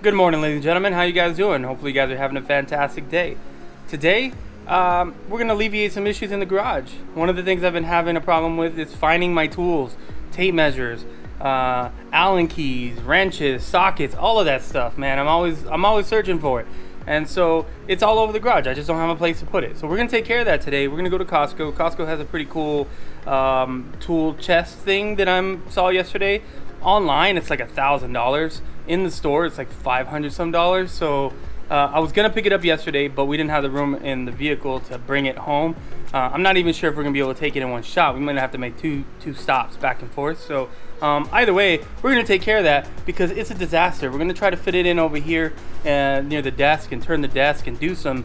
Good morning, ladies and gentlemen. How you guys doing? Hopefully you guys are having a fantastic day. Today, we're going to alleviate some issues in the garage. One of the things I've been having a problem with is finding my tools, tape measures, Allen keys, wrenches, sockets, all of that stuff, man. I'm always searching for it. And so it's all over the garage. I just don't have a place to put it. So we're going to take care of that today. We're going to go to Costco. Costco has a pretty cool tool chest thing that I saw yesterday. Online, it's like $1,000. In the store, it's like $500 some. So I was gonna pick it up yesterday, but we didn't have the room in the vehicle to bring it home. I'm not even sure if we're gonna be able to take it in one shot. We might have to make two stops back and forth. So either way, we're gonna take care of that because it's a disaster. We're gonna try to fit it in over here near the desk and turn the desk and do some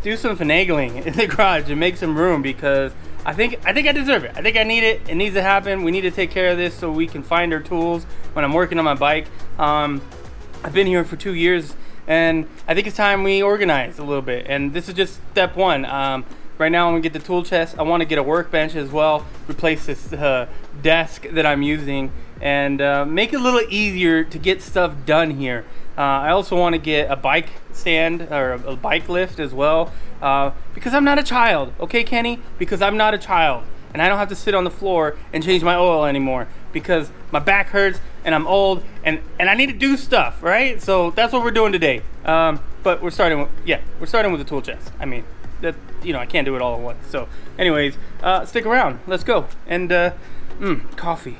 finagling in the garage and make some room because I think I deserve it. I think I need it. It needs to happen. We need to take care of this so we can find our tools when I'm working on my bike. I've been here for 2 years, and I think it's time we organize a little bit. And this is just step one. Right now, I'm gonna get the tool chest. I want to get a workbench as well. Replace this desk that I'm using, and make it a little easier to get stuff done here. I also want to get a bike stand or a bike lift as well. Because I'm not a child, okay, Kenny? Because I'm not a child, and I don't have to sit on the floor and change my oil anymore because my back hurts and I'm old and I need to do stuff, right? So that's what we're doing today. But we're starting with the tool chest. I mean, that I can't do it all at once. So, anyways, stick around. Let's go. And coffee.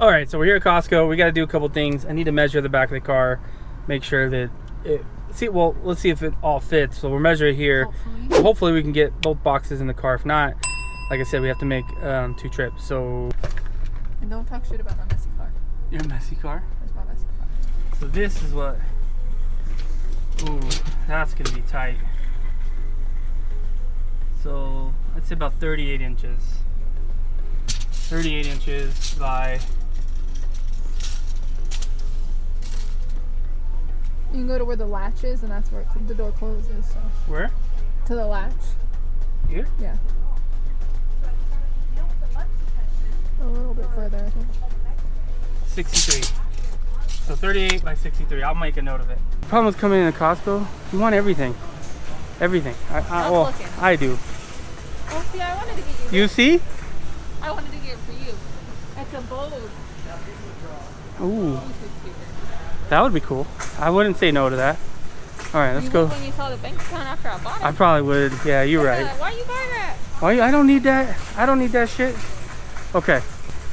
All right, so we're here at Costco. We got to do a couple things. I need to measure the back of the car, make sure that let's see if it all fits. So we'll measure it here. Hopefully we can get both boxes in the car. If not, like I said, we have to make 2 trips. So. And don't talk shit about my messy car. Your messy car? That's my messy car. So this is what. Ooh, that's gonna be tight. So I'd say about 38 inches. 38 inches by. You can go to where the latch is, and that's where the door closes. So. Where? To the latch. Here? Yeah. A little bit further, I think. 63. So 38 by 63. I'll make a note of it. The problem with coming into Costco, you want everything. Everything. I do. Oh, see, I wanted to get you. You see? I wanted to get it for you. It's a bold. Ooh. That would be cool. I wouldn't say no to that. All right, let's go. When you saw the bank account after I bought it. I probably would. Yeah, you're right. Why you buy that? Why? I don't need that. I don't need that shit. Okay.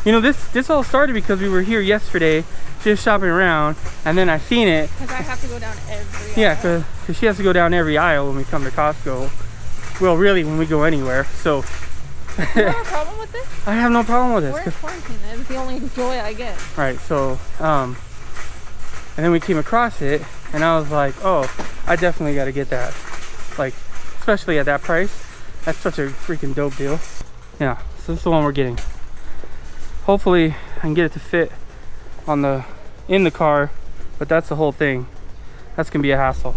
This all started because we were here yesterday, just shopping around, and then I seen it. Because I have to go down every aisle. Yeah, because she has to go down every aisle when we come to Costco. Well, really, when we go anywhere. So. You have a problem with this? I have no problem with this. We're in quarantine. It's the only joy I get. Right. So, and then we came across it, and I was like, oh, I definitely got to get that. Like, especially at that price. That's such a freaking dope deal. Yeah. So this is the one we're getting. Hopefully, I can get it to fit in the car, but that's the whole thing. That's gonna be a hassle.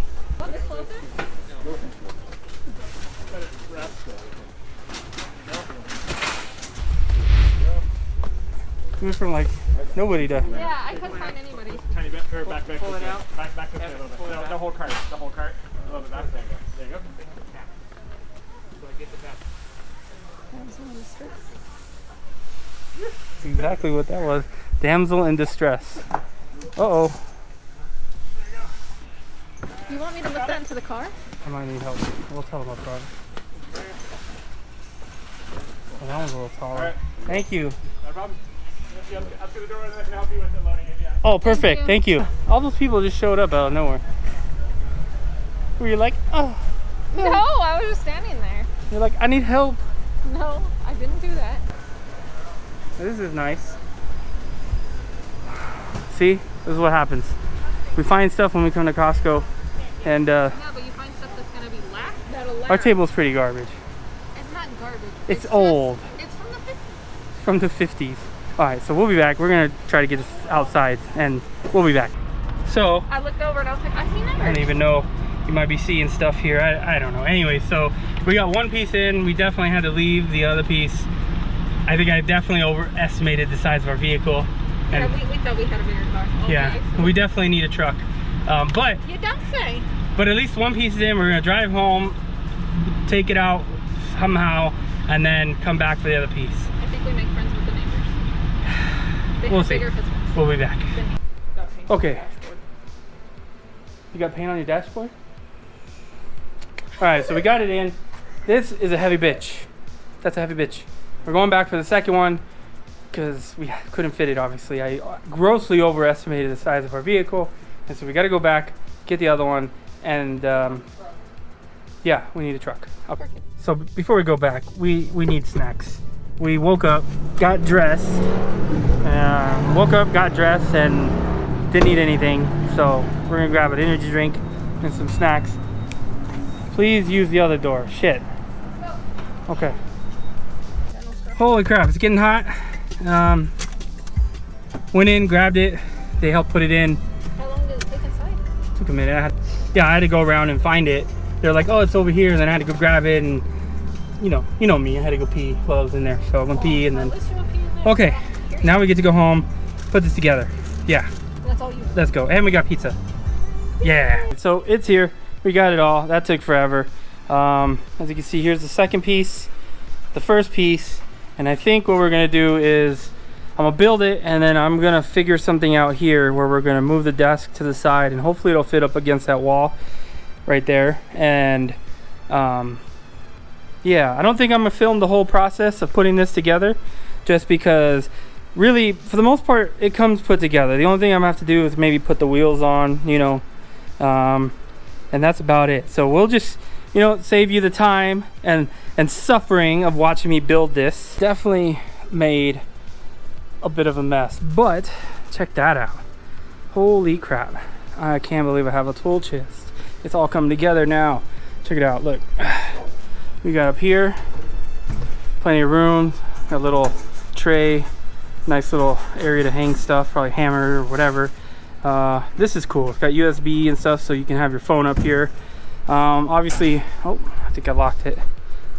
Went from like nobody to. Yeah, I couldn't find anybody. Tiny bit, back. Pull it out. Back this way a little bit. The whole cart. A little bit back. There you go. So I get the back. That's exactly what that was. Damsel in distress. Uh-oh. You want me to lift that into the car? I might need help. We'll tell them up front. Oh, that one's a little taller. Right. Thank you. No problem. Up to the door and I can help you with the loading it, yeah. Oh, perfect. Thank you. All those people just showed up out of nowhere. Were you like, oh. No, I was just standing there. You're like, I need help. No, I didn't do that. This is nice. See? This is what happens. We find stuff when we come to Costco. And yeah, but you find stuff that's going to be that'll last. Our table's pretty garbage. It's not garbage. It's old. It's from the 50s. From the 50s. Alright, so we'll be back. We're going to try to get this outside and we'll be back. So, I looked over and I was like, I see numbers. I don't even know You might be seeing stuff here. I don't know. Anyway, so we got one piece in. We definitely had to leave the other piece. I think I definitely overestimated the size of our vehicle. And Yeah, we thought we had a bigger car. Okay, yeah, so we definitely need a truck. But you don't say. at least one piece is in. We're gonna drive home, take it out somehow, and then come back for the other piece. I think we make friends with the neighbors. They We'll have see. bigger husbands. We'll be back. than me. Got paint Okay. on the dashboard. You got paint on your dashboard? All right, so we got it in. This is a heavy bitch. That's a heavy bitch. We're going back for the second one because we couldn't fit it, obviously. I grossly overestimated the size of our vehicle. And so we got to go back, get the other one, and yeah, we need a truck. Okay. So before we go back, we need snacks. We woke up, got dressed, and didn't eat anything. So we're gonna grab an energy drink and some snacks. Please use the other door. Shit. Okay. Holy crap, it's getting hot. Went in, grabbed it. They helped put it in. How long did it take inside? Took a minute. I had to go around and find it. They're like, oh, it's over here, and then I had to go grab it, and you know me, I had to go pee while I was in there. So I went pee, and then okay, now we get to go home, put this together. Yeah, That's all you. let's go. And we got pizza. Yeah. So it's here. We got it all. That took forever. As you can see, here's the second piece, the first piece, and I think what we're gonna do is I'm gonna build it, and then I'm gonna figure something out here where we're gonna move the desk to the side, and hopefully it'll fit up against that wall right there. And yeah, I don't think I'm gonna film the whole process of putting this together, just because really for the most part it comes put together. The only thing I'm gonna have to do is maybe put the wheels on, and that's about it. So we'll just save you the time and suffering of watching me build this. Definitely made a bit of a mess, but check that out. Holy crap, I can't believe I have a tool chest. It's all coming together now. Check it out. Look, we got up here plenty of room, got a little tray, nice little area to hang stuff, probably hammer or whatever. This is cool. It's got USB and stuff, so you can have your phone up here. Obviously, oh, I think I locked it.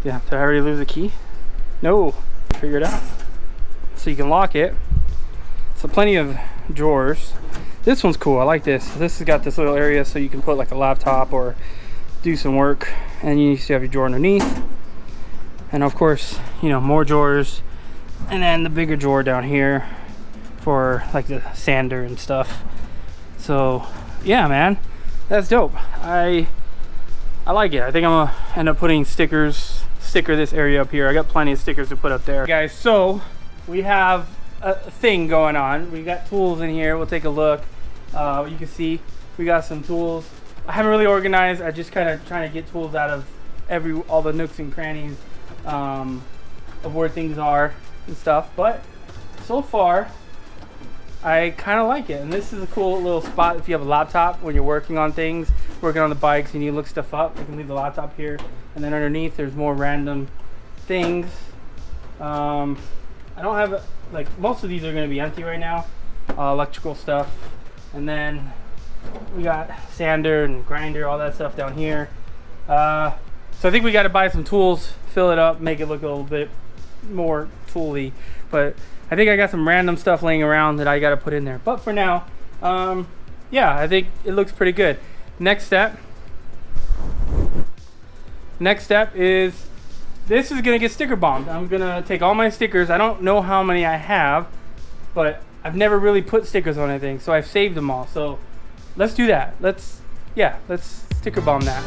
Yeah, did I already lose the key? No, figure it out. So you can lock it. So plenty of drawers. This one's cool. I like this. This has got this little area so you can put like a laptop or do some work, and you still have your drawer underneath. And of course, more drawers, and then the bigger drawer down here for like the sander and stuff. So yeah, man, that's dope. I like it. I think I'm gonna end up putting sticker this area up here. I got plenty of stickers to put up there. Guys, so we have a thing going on. We got tools in here. We'll take a look. You can see we got some tools. I haven't really organized. I just kind of trying to get tools out of all the nooks and crannies of where things are and stuff. But so far, I kind of like it. And this is a cool little spot if you have a laptop when you're working on things, working on the bikes, and you look stuff up. You can leave the laptop here, and then underneath there's more random things. I don't have like most of these are going to be empty right now, electrical stuff, and then we got sander and grinder, all that stuff down here. So I think we got to buy some tools, fill it up, make it look a little bit more tooly. But I think I got some random stuff laying around that I got to put in there. But for now, yeah, I think it looks pretty good. Next step is this is gonna get sticker bombed. I'm gonna take all my stickers. I don't know how many I have, but I've never really put stickers on anything, so I've saved them all. So let's do that. Let's sticker bomb that.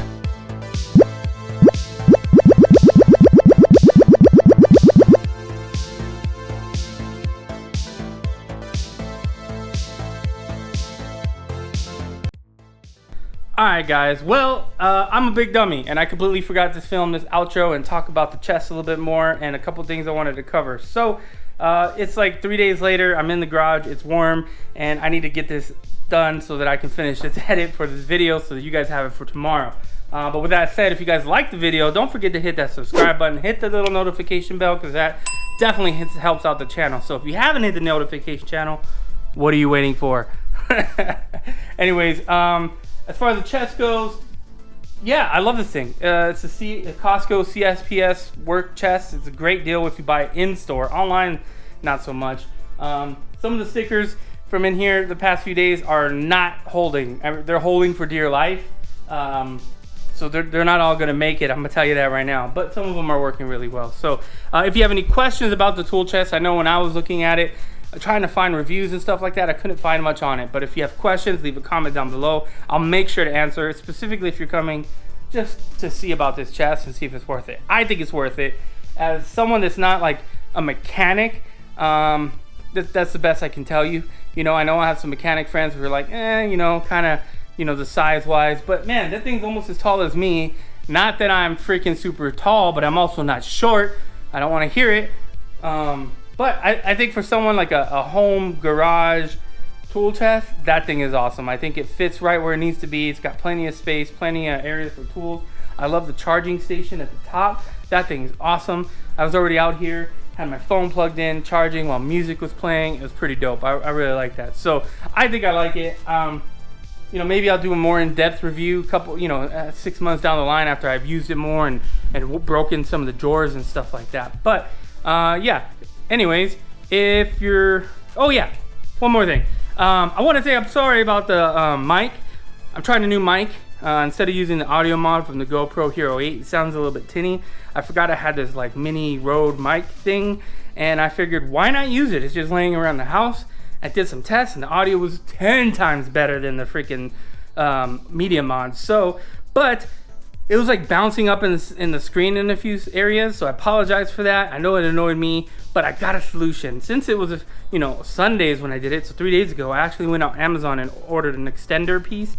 Alright guys, well, I'm a big dummy and I completely forgot to film this outro and talk about the chest a little bit more and a couple things I wanted to cover. So, it's like 3 days later, I'm in the garage, it's warm, and I need to get this done so that I can finish this edit for this video so that you guys have it for tomorrow. But with that said, if you guys like the video, don't forget to hit that subscribe button, hit the little notification bell, because that definitely helps out the channel. So if you haven't hit the notification channel, what are you waiting for? Anyways, as far as the chest goes, Yeah, I love this thing. It's a Costco CSPS work chest. It's a great deal if you buy it in store. Online, not so much. Some of the stickers from in here the past few days are not holding. They're holding for dear life. So they're not all gonna make it, I'm gonna tell you that right now. But some of them are working really well. So if you have any questions about the tool chest, I know when I was looking at it, trying to find reviews and stuff like that, I couldn't find much on it. But if you have questions, leave a comment down below. I'll make sure to answer it, specifically if you're coming just to see about this chest and see if it's worth it. I think it's worth it. As someone that's not like a mechanic, that's the best I can tell you. You know, I know I have some mechanic friends who are like, you know, kind of, you know, the size wise, but man, that thing's almost as tall as me. Not that I'm freaking super tall, but I'm also not short. I don't want to hear it. But I think for someone like a home garage tool chest, that thing is awesome. I think it fits right where it needs to be. It's got plenty of space, plenty of areas for tools. I love the charging station at the top. That thing's awesome. I was already out here, had my phone plugged in, charging while music was playing. It was pretty dope. I really like that. So I think I like it. You know, maybe I'll do a more in-depth review, 6 months down the line after I've used it more and broken some of the drawers and stuff like that. But yeah. Anyways, if you're, oh yeah, one more thing. I want to say I'm sorry about the mic. I'm trying a new mic. Instead of using the audio mod from the GoPro Hero 8, it sounds a little bit tinny. I forgot I had this like mini Rode mic thing, and I figured why not use it? It's just laying around the house. I did some tests, and the audio was 10 times better than the freaking media mod. So, but it was like bouncing up in the screen in a few areas, so I apologize for that. I know it annoyed me, but I got a solution. Since it was, you know, Sundays when I did it, so 3 days ago, I actually went on Amazon and ordered an extender piece,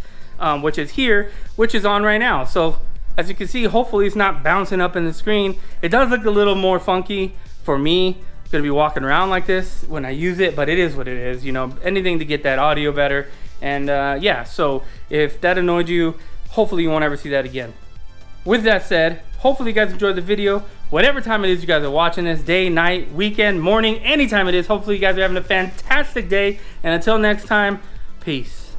which is here, which is on right now. So as you can see, hopefully it's not bouncing up in the screen. It does look a little more funky for me. I'm gonna be walking around like this when I use it, but it is what it is. You know, anything to get that audio better. And yeah, so if that annoyed you, hopefully you won't ever see that again. With that said, hopefully you guys enjoyed the video. Whatever time it is you guys are watching this, day, night, weekend, morning, anytime it is, hopefully you guys are having a fantastic day. And until next time, peace.